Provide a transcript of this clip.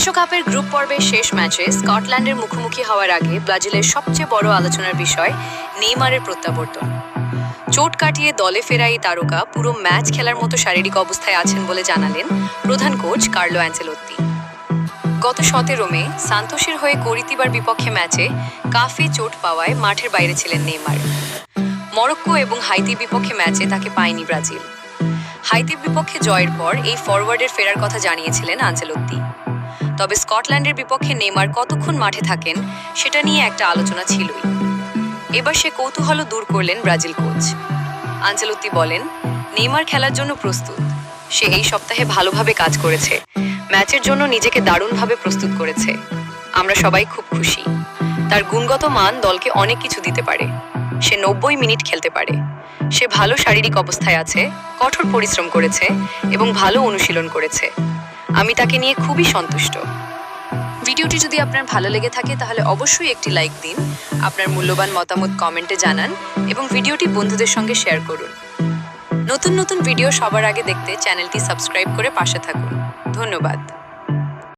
বিশ্বকাপের গ্রুপ পর্বের শেষ ম্যাচে স্কটল্যান্ডের মুখোমুখি হওয়ার আগে ব্রাজিলের সবচেয়ে বড় আলোচনার বিষয় নেইমারের প্রত্যাবর্তন। চোট কাটিয়ে দলে ফেরা এই তারকা পুরো ম্যাচ খেলার মতো শারীরিক অবস্থায় আছেন বলে জানালেন প্রধান কোচ কার্লো অ্যানচেলোত্তি। গত 17 মে সান্তোসের হয়ে করিতিবার বিপক্ষে ম্যাচে কাফে চোট পাওয়ায় মাঠের বাইরে ছিলেন নেইমার। মরক্কো এবং হাইতির বিপক্ষে ম্যাচে তাকে পায়নি ব্রাজিল। হাইতির বিপক্ষে জয়ের পর এই ফরওয়ার্ডের ফেরার কথা জানিয়েছিলেন আনচেলোত্তি। তবে স্কটল্যান্ডের বিপক্ষে নেইমার কতক্ষণ মাঠে থাকেন সেটা নিয়ে একটা আলোচনা ছিলই। এবার সে কৌতূহল দূর করলেন ব্রাজিল কোচ। আনচেলোত্তি বলেন, নেইমার খেলার জন্য প্রস্তুত। সে এই সপ্তাহে ভালোভাবে কাজ করেছে, ম্যাচের জন্য নিজেকে দারুণভাবে প্রস্তুত করেছে। আমরা সবাই খুব খুশি। তার গুণগত মান দলকে অনেক কিছু দিতে পারে। সে 90 মিনিট খেলতে পারে। সে ভালো শারীরিক অবস্থায় আছে, কঠোর পরিশ্রম করেছে এবং ভালো অনুশীলন করেছে। আমি তাকে নিয়ে খুবই সন্তুষ্ট। ভিডিওটি যদি আপনার ভালো লেগে থাকে তাহলে অবশ্যই একটি লাইক দিন, আপনার মূল্যবান মতামত কমেন্টে জানান এবং ভিডিওটি বন্ধুদের সঙ্গে শেয়ার করুন। নতুন নতুন ভিডিও সবার আগে দেখতে চ্যানেলটি সাবস্ক্রাইব করে পাশে থাকুন। ধন্যবাদ।